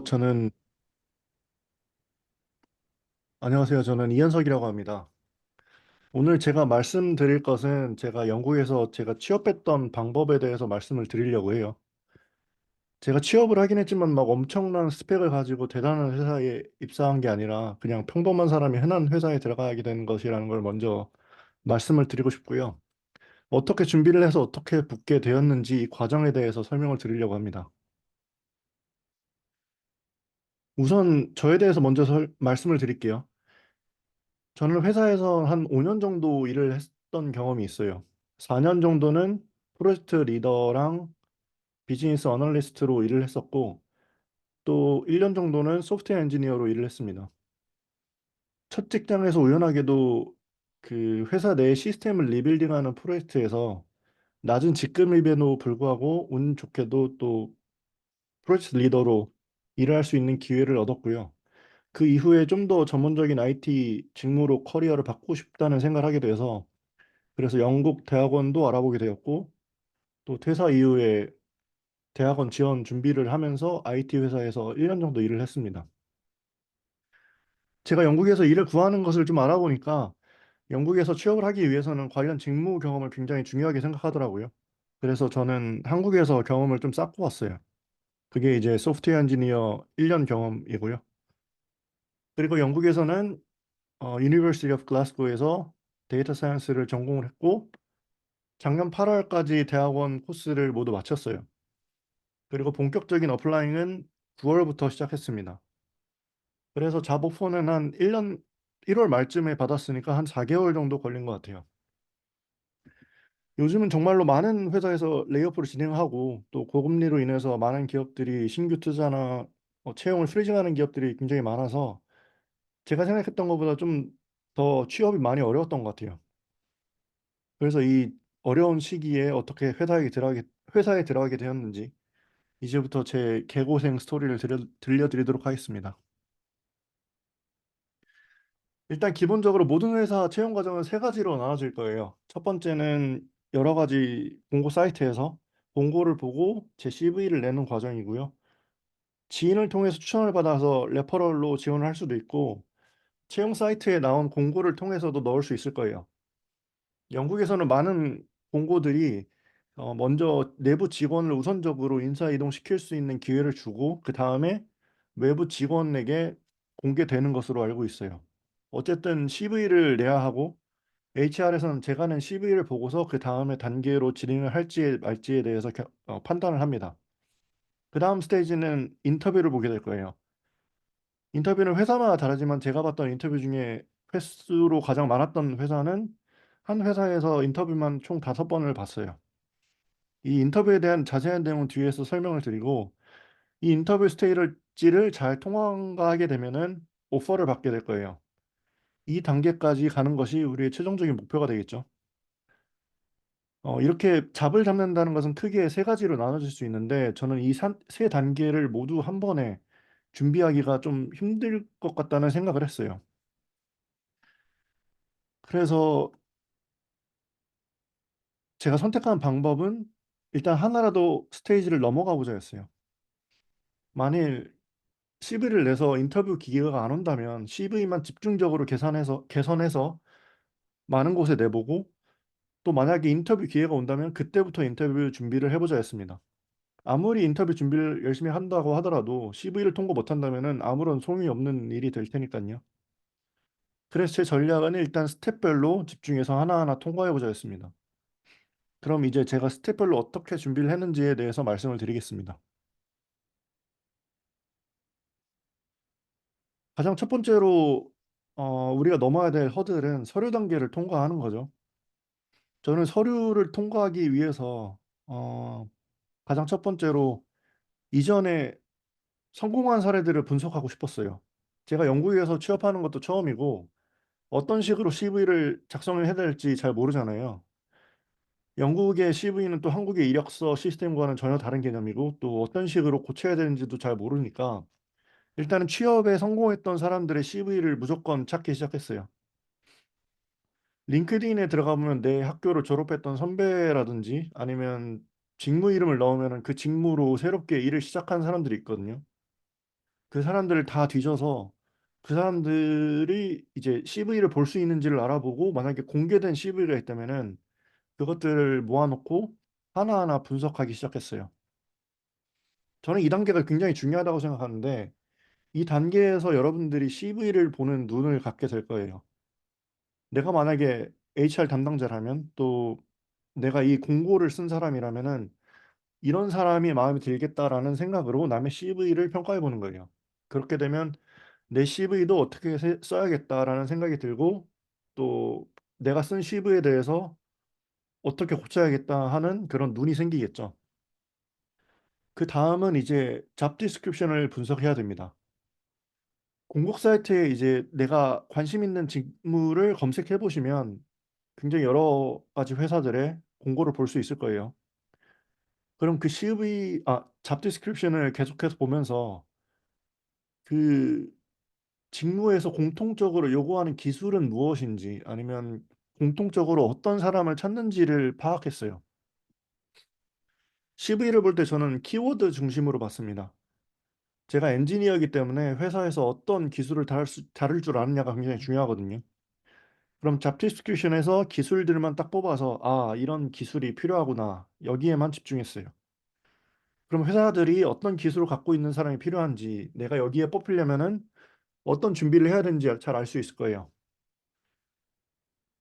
저는, 안녕하세요. 저는 이현석이라고 합니다. 오늘 제가 말씀드릴 것은 제가 영국에서 제가 취업했던 방법에 대해서 말씀을 드리려고 해요. 제가 취업을 하긴 했지만 막 엄청난 스펙을 가지고 대단한 회사에 입사한 게 아니라 그냥 평범한 사람이 흔한 회사에 들어가게 된 것이라는 걸 먼저 말씀을 드리고 싶고요. 어떻게 준비를 해서 어떻게 붙게 되었는지 이 과정에 대해서 설명을 드리려고 합니다. 우선 저에 대해서 먼저 말씀을 드릴게요. 저는 회사에서 한 5년 정도 일을 했던 경험이 있어요. 4년 정도는 프로젝트 리더랑 비즈니스 어널리스트로 일을 했었고, 또 1년 정도는 소프트웨어 엔지니어로 일을 했습니다. 첫 직장에서 우연하게도 그 회사 내 시스템을 리빌딩하는 프로젝트에서 낮은 직급임에도 불구하고 운 좋게도 또 프로젝트 리더로 일을 할 수 있는 기회를 얻었고요. 그 이후에 좀 더 전문적인 IT 직무로 커리어를 바꾸고 싶다는 생각을 하게 돼서 그래서 영국 대학원도 알아보게 되었고, 또 퇴사 이후에 대학원 지원 준비를 하면서 IT 회사에서 1년 정도 일을 했습니다. 제가 영국에서 일을 구하는 것을 좀 알아보니까 영국에서 취업을 하기 위해서는 관련 직무 경험을 굉장히 중요하게 생각하더라고요. 그래서 저는 한국에서 경험을 좀 쌓고 왔어요. 그게 이제 소프트웨어 엔지니어 1년 경험이고요. 그리고 영국에서는 University of Glasgow에서 데이터 사이언스를 전공을 했고 작년 8월까지 대학원 코스를 모두 마쳤어요. 그리고 본격적인 어플라잉은 9월부터 시작했습니다. 그래서 잡 오퍼는 한 1년, 1월 말쯤에 받았으니까 한 4개월 정도 걸린 것 같아요. 요즘은 정말로 많은 회사에서 레이오프를 진행하고 또 고금리로 인해서 많은 기업들이 신규 투자나 채용을 프리징하는 기업들이 굉장히 많아서 제가 생각했던 것보다 좀 더 취업이 많이 어려웠던 것 같아요. 그래서 이 어려운 시기에 어떻게 회사에 들어가게 되었는지 이제부터 제 개고생 스토리를 들려드리도록 하겠습니다. 일단 기본적으로 모든 회사 채용 과정은 세 가지로 나눠질 거예요. 첫 번째는 여러 가지 공고 사이트에서 공고를 보고 제 CV를 내는 과정이고요. 지인을 통해서 추천을 받아서 레퍼럴로 지원을 할 수도 있고, 채용 사이트에 나온 공고를 통해서도 넣을 수 있을 거예요. 영국에서는 많은 공고들이 먼저 내부 직원을 우선적으로 인사 이동시킬 수 있는 기회를 주고, 그 다음에 외부 직원에게 공개되는 것으로 알고 있어요. 어쨌든 CV를 내야 하고 HR에서는 제가 낸 CV를 보고서 그 다음에 단계로 진행을 할지 말지에 대해서 판단을 합니다. 그 다음 스테이지는 인터뷰를 보게 될 거예요. 인터뷰는 회사마다 다르지만 제가 봤던 인터뷰 중에 횟수로 가장 많았던 회사는 한 회사에서 인터뷰만 총 5번을 봤어요. 이 인터뷰에 대한 자세한 내용은 뒤에서 설명을 드리고 이 인터뷰 스테이지를 잘 통과하게 되면은 오퍼를 받게 될 거예요. 이 단계까지 가는 것이 우리의 최종적인 목표가 되겠죠. 이렇게 잡을 잡는다는 것은 크게 세 가지로 나눠질 수 있는데 저는 이 세 단계를 모두 한 번에 준비하기가 좀 힘들 것 같다는 생각을 했어요. 그래서 제가 선택한 방법은 일단 하나라도 스테이지를 넘어가고자 했어요. 만일 CV를 내서 인터뷰 기회가 안 온다면 CV만 집중적으로 개선해서 많은 곳에 내보고 또 만약에 인터뷰 기회가 온다면 그때부터 인터뷰 준비를 해보자 했습니다. 아무리 인터뷰 준비를 열심히 한다고 하더라도 CV를 통과 못한다면은 아무런 소용이 없는 일이 될 테니까요. 그래서 제 전략은 일단 스텝별로 집중해서 하나하나 통과해보자 했습니다. 그럼 이제 제가 스텝별로 어떻게 준비를 했는지에 대해서 말씀을 드리겠습니다. 가장 첫 번째로 우리가 넘어야 될 허들은 서류 단계를 통과하는 거죠. 저는 서류를 통과하기 위해서 어, 가장 첫 번째로 이전에 성공한 사례들을 분석하고 싶었어요. 제가 영국에서 취업하는 것도 처음이고 어떤 식으로 CV를 작성을 해야 될지 잘 모르잖아요. 영국의 CV는 또 한국의 이력서 시스템과는 전혀 다른 개념이고 또 어떤 식으로 고쳐야 되는지도 잘 모르니까 일단은 취업에 성공했던 사람들의 CV를 무조건 찾기 시작했어요. 링크드인에 들어가 보면 내 학교를 졸업했던 선배라든지 아니면 직무 이름을 넣으면 그 직무로 새롭게 일을 시작한 사람들이 있거든요. 그 사람들을 다 뒤져서 그 사람들이 이제 CV를 볼 수 있는지를 알아보고 만약에 공개된 CV가 있다면은 그것들을 모아놓고 하나하나 분석하기 시작했어요. 저는 이 단계가 굉장히 중요하다고 생각하는데 이 단계에서 여러분들이 CV를 보는 눈을 갖게 될 거예요. 내가 만약에 HR 담당자라면 또 내가 이 공고를 쓴 사람이라면은 이런 사람이 마음에 들겠다라는 생각으로 남의 CV를 평가해 보는 거예요. 그렇게 되면 내 CV도 어떻게 써야겠다라는 생각이 들고 또 내가 쓴 CV에 대해서 어떻게 고쳐야겠다 하는 그런 눈이 생기겠죠. 그 다음은 이제 잡 디스크립션을 분석해야 됩니다. 공고 사이트에 이제 내가 관심 있는 직무를 검색해 보시면 굉장히 여러 가지 회사들의 공고를 볼 수 있을 거예요. 그럼 그 잡 디스크립션을 계속해서 보면서 그 직무에서 공통적으로 요구하는 기술은 무엇인지 아니면 공통적으로 어떤 사람을 찾는지를 파악했어요. CV를 볼 때 저는 키워드 중심으로 봤습니다. 제가 엔지니어이기 때문에 회사에서 어떤 기술을 다룰 줄 아느냐가 굉장히 중요하거든요. 그럼 잡 디스크리션에서 기술들만 딱 뽑아서 '아 이런 기술이 필요하구나.' 여기에만 집중했어요. 그럼 회사들이 어떤 기술을 갖고 있는 사람이 필요한지 내가 여기에 뽑히려면은 어떤 준비를 해야 되는지 잘 알 수 있을 거예요.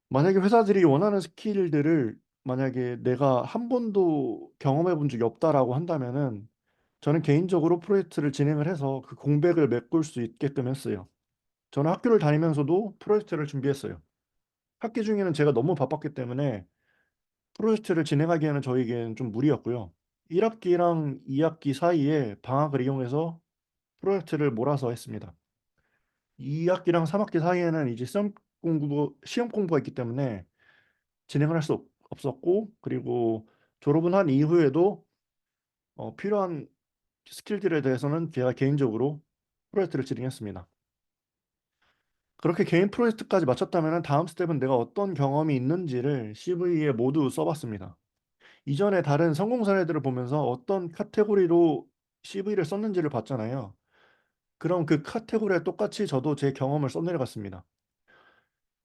만약에 회사들이 원하는 스킬들을 만약에 내가 한 번도 경험해 본 적이 없다라고 한다면은 저는 개인적으로 프로젝트를 진행을 해서 그 공백을 메꿀 수 있게끔 했어요. 저는 학교를 다니면서도 프로젝트를 준비했어요. 학기 중에는 제가 너무 바빴기 때문에 프로젝트를 진행하기에는 저에게는 좀 무리였고요. 1 학기랑 2 학기 사이에 방학을 이용해서 프로젝트를 몰아서 했습니다. 2 학기랑 3 학기 사이에는 이제 시험 공부가 있기 때문에 진행을 할 수 없었고 그리고 졸업은 한 이후에도 필요한 스킬들에 대해서는 제가 개인적으로 프로젝트를 진행했습니다. 그렇게 개인 프로젝트까지 마쳤다면은 다음 스텝은 내가 어떤 경험이 있는지를 CV에 모두 써 봤습니다. 이전에 다른 성공 사례들을 보면서 어떤 카테고리로 CV를 썼는지를 봤잖아요. 그럼 그 카테고리에 똑같이 저도 제 경험을 써 내려갔습니다.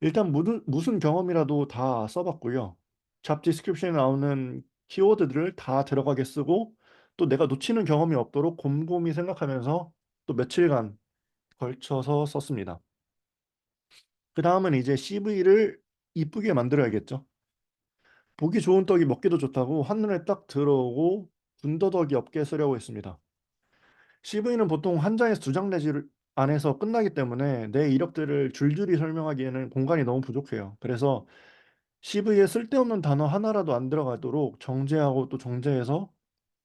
일단 무슨 경험이라도 다 써 봤고요. 잡 디스크립션에 나오는 키워드들을 다 들어가게 쓰고 또 내가 놓치는 경험이 없도록 곰곰이 생각하면서 또 며칠간 걸쳐서 썼습니다. 그다음은 이제 CV를 이쁘게 만들어야겠죠. 보기 좋은 떡이 먹기도 좋다고 한눈에 딱 들어오고 군더더기 없게 쓰려고 했습니다. CV는 보통 한 장에서 두 장 내지를 안에서 끝나기 때문에 내 이력들을 줄줄이 설명하기에는 공간이 너무 부족해요. 그래서 CV에 쓸데없는 단어 하나라도 안 들어가도록 정제하고 또 정제해서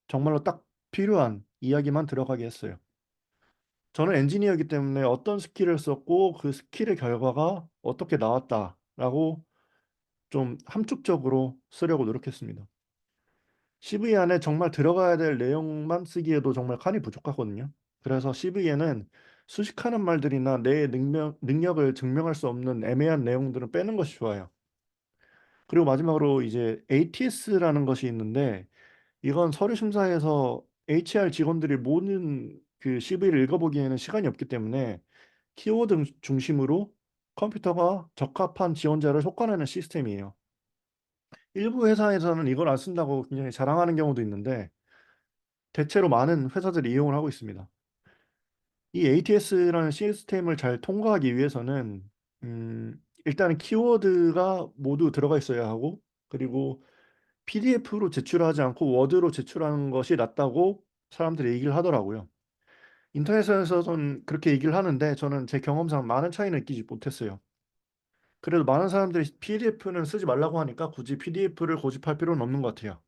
정말로 딱 필요한 이야기만 들어가게 했어요. 저는 엔지니어이기 때문에 어떤 스킬을 썼고 그 스킬의 결과가 어떻게 나왔다라고 좀 함축적으로 쓰려고 노력했습니다. CV 안에 정말 들어가야 될 내용만 쓰기에도 정말 칸이 부족하거든요. 그래서 CV에는 수식하는 말들이나 내 능력을 증명할 수 없는 애매한 내용들은 빼는 것이 좋아요. 그리고 마지막으로 이제 ATS라는 것이 있는데 이건 서류 심사에서 HR 직원들이 모든 그 CV를 읽어보기에는 시간이 없기 때문에 키워드 중심으로 컴퓨터가 적합한 지원자를 속아내는 시스템이에요. 일부 회사에서는 이걸 안 쓴다고 굉장히 자랑하는 경우도 있는데 대체로 많은 회사들이 이용을 하고 있습니다. 이 ATS라는 시스템을 잘 통과하기 위해서는 일단은 키워드가 모두 들어가 있어야 하고 그리고 PDF로 제출하지 않고 워드로 제출하는 것이 낫다고 사람들이 얘기를 하더라고요. 인터넷에서는 그렇게 얘기를 하는데 저는 제 경험상 많은 차이는 느끼지 못했어요. 그래도 많은 사람들이 PDF는 쓰지 말라고 하니까 굳이 PDF를 고집할 필요는 없는 것 같아요.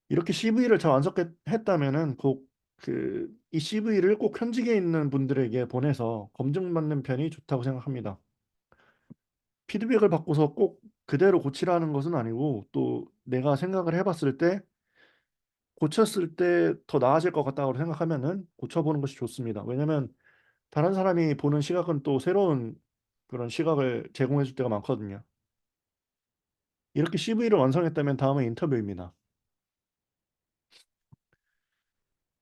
이렇게 CV를 잘 완성했 했다면은 이 CV를 꼭 현직에 있는 분들에게 보내서 검증받는 편이 좋다고 생각합니다. 피드백을 받고서 꼭 그대로 고치라는 것은 아니고 또 내가 생각을 해 봤을 때 고쳤을 때 더 나아질 것 같다고 생각하면은 고쳐 보는 것이 좋습니다. 왜냐면 다른 사람이 보는 시각은 또 새로운 그런 시각을 제공해 줄 때가 많거든요. 이렇게 CV를 완성했다면 다음은 인터뷰입니다.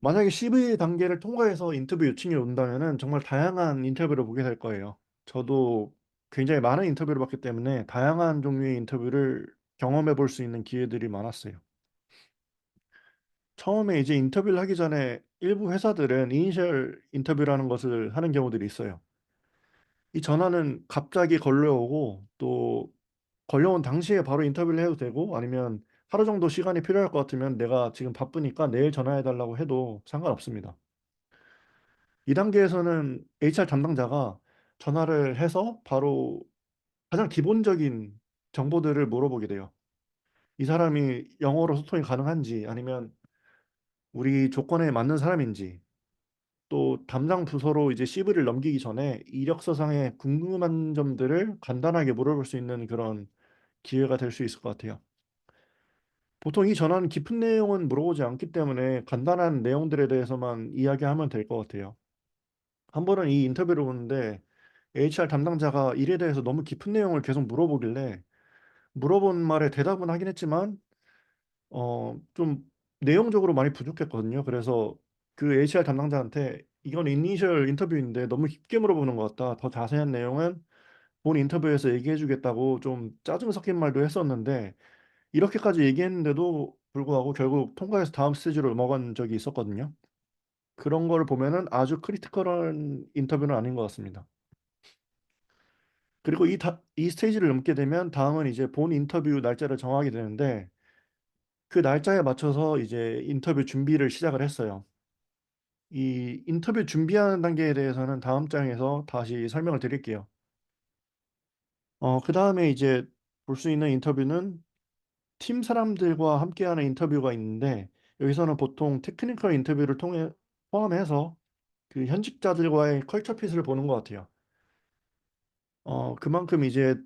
만약에 CV 단계를 통과해서 인터뷰 요청이 온다면은 정말 다양한 인터뷰를 보게 될 거예요. 저도 굉장히 많은 인터뷰를 봤기 때문에 다양한 종류의 인터뷰를 경험해 볼 수 있는 기회들이 많았어요. 처음에 이제 인터뷰를 하기 전에 일부 회사들은 이니셜 인터뷰라는 것을 하는 경우들이 있어요. 이 전화는 갑자기 걸려오고 또 걸려온 당시에 바로 인터뷰를 해도 되고 아니면 하루 정도 시간이 필요할 것 같으면 내가 지금 바쁘니까 내일 전화해 달라고 해도 상관없습니다. 이 단계에서는 HR 담당자가 전화를 해서 바로 가장 기본적인 정보들을 물어보게 돼요. 이 사람이 영어로 소통이 가능한지 아니면 우리 조건에 맞는 사람인지 또 담당 부서로 이제 CV를 넘기기 전에 이력서상의 궁금한 점들을 간단하게 물어볼 수 있는 그런 기회가 될 수 있을 것 같아요. 보통 이 전화는 깊은 내용은 물어보지 않기 때문에 간단한 내용들에 대해서만 이야기하면 될 것 같아요. 한 번은 이 인터뷰를 보는데 HR 담당자가 일에 대해서 너무 깊은 내용을 계속 물어보길래 물어본 말에 대답은 하긴 했지만 좀 내용적으로 많이 부족했거든요. 그래서 그 HR 담당자한테 이건 이니셜 인터뷰인데 너무 깊게 물어보는 것 같다. 더 자세한 내용은 본 인터뷰에서 얘기해 주겠다고 좀 짜증 섞인 말도 했었는데 이렇게까지 얘기했는데도 불구하고 결국 통과해서 다음 스테이지로 넘어간 적이 있었거든요. 그런 걸 보면은 아주 크리티컬한 인터뷰는 아닌 것 같습니다. 그리고 이 스테이지를 넘게 되면 다음은 이제 본 인터뷰 날짜를 정하게 되는데 그 날짜에 맞춰서 이제 인터뷰 준비를 시작을 했어요. 이 인터뷰 준비하는 단계에 대해서는 다음 장에서 다시 설명을 드릴게요. 그다음에 이제 볼 수 있는 인터뷰는 팀 사람들과 함께하는 인터뷰가 있는데 여기서는 보통 테크니컬 인터뷰를 통해 포함해서 그 현직자들과의 컬처 핏을 보는 것 같아요. 그만큼 이제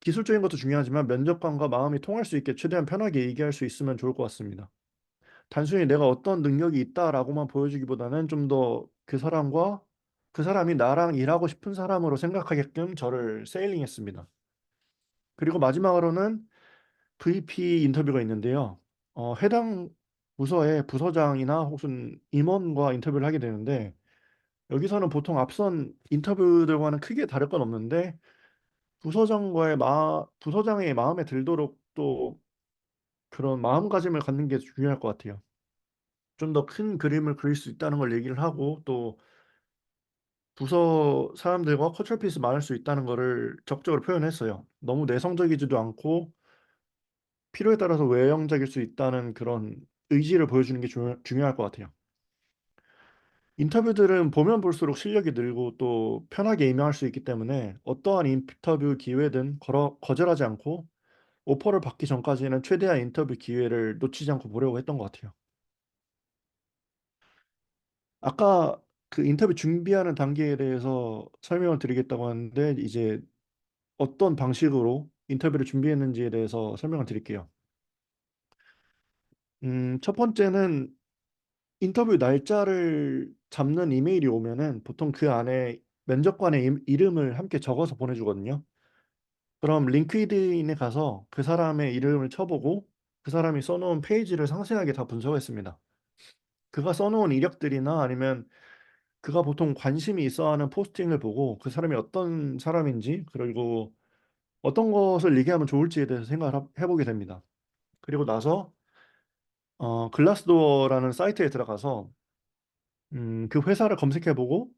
기술적인 것도 중요하지만 면접관과 마음이 통할 수 있게 최대한 편하게 얘기할 수 있으면 좋을 것 같습니다. 단순히 내가 어떤 능력이 있다라고만 보여주기보다는 좀 더 그 사람과 그 사람이 나랑 일하고 싶은 사람으로 생각하게끔 저를 세일링했습니다. 그리고 마지막으로는 VP 인터뷰가 있는데요. 해당 부서의 부서장이나 혹은 임원과 인터뷰를 하게 되는데 여기서는 보통 앞선 인터뷰들과는 크게 다를 건 없는데 부서장의 마음에 들도록 또 그런 마음가짐을 갖는 게 중요할 것 같아요. 좀 더 큰 그림을 그릴 수 있다는 걸 얘기를 하고 또 부서 사람들과 커처 핏이 많을 수 있다는 거를 적극적으로 표현했어요. 너무 내성적이지도 않고 필요에 따라서 외형적일 수 있다는 그런 의지를 보여주는 게 중요할 것 같아요. 인터뷰들은 보면 볼수록 실력이 늘고 또 편하게 임명할 수 있기 때문에 어떠한 인터뷰 기회든 거절하지 않고 오퍼를 받기 전까지는 최대한 인터뷰 기회를 놓치지 않고 보려고 했던 것 같아요. 아까 그 인터뷰 준비하는 단계에 대해서 설명을 드리겠다고 하는데 이제 어떤 방식으로 인터뷰를 준비했는지에 대해서 설명을 드릴게요. 첫 번째는 인터뷰 날짜를 잡는 이메일이 오면은 보통 그 안에 면접관의 이름을 함께 적어서 보내주거든요. 그럼 링크드인에 가서 그 사람의 이름을 쳐보고 그 사람이 써놓은 페이지를 상세하게 다 분석했습니다. 그가 써놓은 이력들이나 아니면 그가 보통 관심이 있어 하는 포스팅을 보고 그 사람이 어떤 사람인지 그리고 어떤 것을 얘기하면 좋을지에 대해서 생각을 해보게 됩니다. 그리고 나서 글라스도어라는 사이트에 들어가서 그 회사를 검색해보고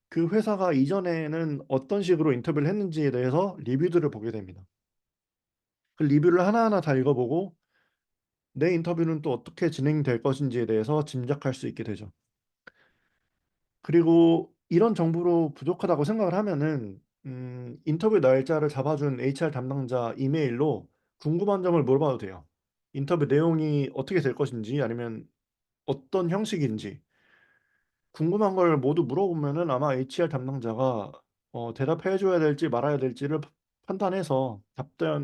그 회사가 이전에는 어떤 식으로 인터뷰를 했는지에 대해서 리뷰들을 보게 됩니다. 그 리뷰를 하나하나 다 읽어보고 내 인터뷰는 또 어떻게 진행될 것인지에 대해서 짐작할 수 있게 되죠. 그리고 이런 정보로 부족하다고 생각을 하면은 인터뷰 날짜를 잡아준 HR 담당자 이메일로 궁금한 점을 물어봐도 돼요. 인터뷰 내용이 어떻게 될 것인지 아니면 어떤 형식인지 궁금한 걸 모두 물어보면은 아마 HR 담당자가 대답해 줘야 될지 말아야 될지를 판단해서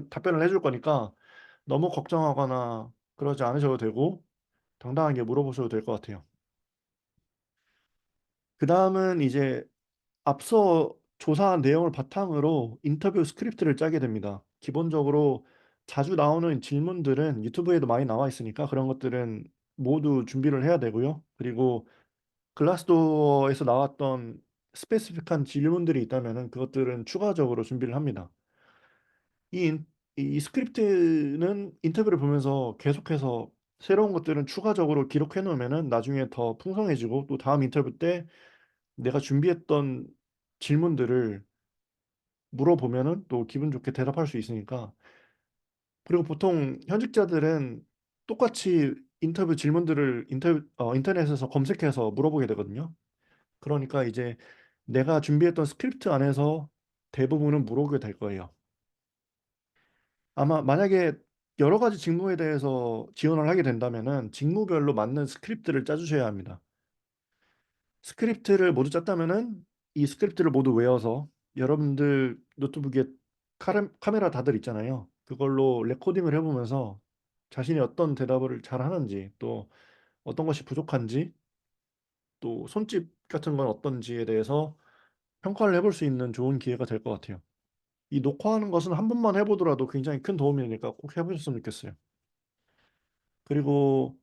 답변을 해줄 거니까 너무 걱정하거나 그러지 않으셔도 되고 당당하게 물어보셔도 될 것 같아요. 그다음은 이제 앞서 조사한 내용을 바탕으로 인터뷰 스크립트를 짜게 됩니다. 기본적으로 자주 나오는 질문들은 유튜브에도 많이 나와 있으니까 그런 것들은 모두 준비를 해야 되고요. 그리고 글라스도어에서 나왔던 스페시픽한 질문들이 있다면은 그것들은 추가적으로 준비를 합니다. 이, 이 스크립트는 인터뷰를 보면서 계속해서 새로운 것들은 추가적으로 기록해 놓으면은 나중에 더 풍성해지고 또 다음 인터뷰 때 내가 준비했던 질문들을 물어보면은 또 기분 좋게 대답할 수 있으니까. 그리고 보통 현직자들은 똑같이 인터뷰 질문들을 인터넷에서 검색해서 물어보게 되거든요. 그러니까 이제 내가 준비했던 스크립트 안에서 대부분은 물어보게 될 거예요. 아마 만약에 여러 가지 직무에 대해서 지원을 하게 된다면은 직무별로 맞는 스크립트를 짜주셔야 합니다. 스크립트를 모두 짰다면은 이 스크립트를 모두 외워서 여러분들 노트북에 카메라 다들 있잖아요. 그걸로 레코딩을 해보면서 자신이 어떤 대답을 잘 하는지 또 어떤 것이 부족한지 또 손짓 같은 건 어떤지에 대해서 평가를 해볼 수 있는 좋은 기회가 될 것 같아요. 이 녹화하는 것은 한 번만 해보더라도 굉장히 큰 도움이 되니까 꼭 해보셨으면 좋겠어요. 그리고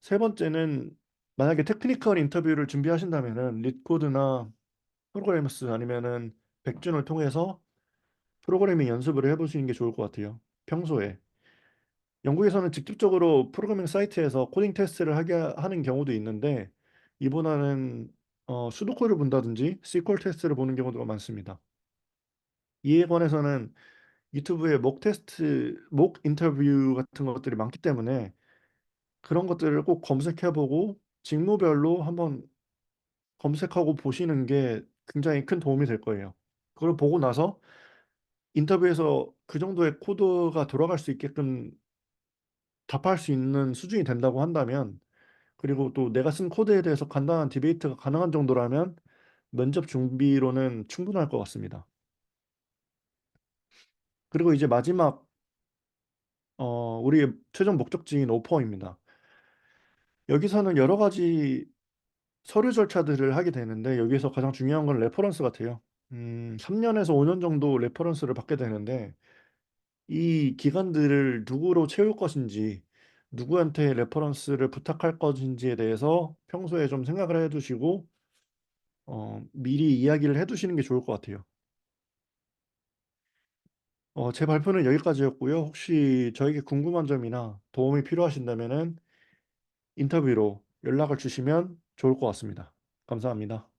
세 번째는 만약에 테크니컬 인터뷰를 준비하신다면은 리코드나 프로그래머스 아니면은 백준을 통해서 프로그래밍 연습을 해보시는 게 좋을 것 같아요. 평소에. 영국에서는 직접적으로 프로그래밍 사이트에서 코딩 테스트를 하게 하는 경우도 있는데 이보다는 수도코드를 본다든지 SQL 테스트를 보는 경우가 많습니다. 이에 관해서는 유튜브에 목 테스트, 목 인터뷰 같은 것들이 많기 때문에 그런 것들을 꼭 검색해보고 직무별로 한번 검색하고 보시는 게 굉장히 큰 도움이 될 거예요. 그걸 보고 나서 인터뷰에서 그 정도의 코드가 돌아갈 수 있게끔 답할 수 있는 수준이 된다고 한다면, 그리고 또 내가 쓴 코드에 대해서 간단한 디베이트가 가능한 정도라면 면접 준비로는 충분할 것 같습니다. 그리고 이제 마지막 우리의 최종 목적지인 오퍼입니다. 여기서는 여러 가지 서류 절차들을 하게 되는데 여기서 가장 중요한 건 레퍼런스 같아요. 3년에서 5년 정도 레퍼런스를 받게 되는데 이 기간들을 누구로 채울 것인지, 누구한테 레퍼런스를 부탁할 것인지에 대해서 평소에 좀 생각을 해두시고 미리 이야기를 해두시는 게 좋을 것 같아요. 제 발표는 여기까지였고요. 혹시 저에게 궁금한 점이나 도움이 필요하신다면은 인터뷰로 연락을 주시면 좋을 것 같습니다. 감사합니다.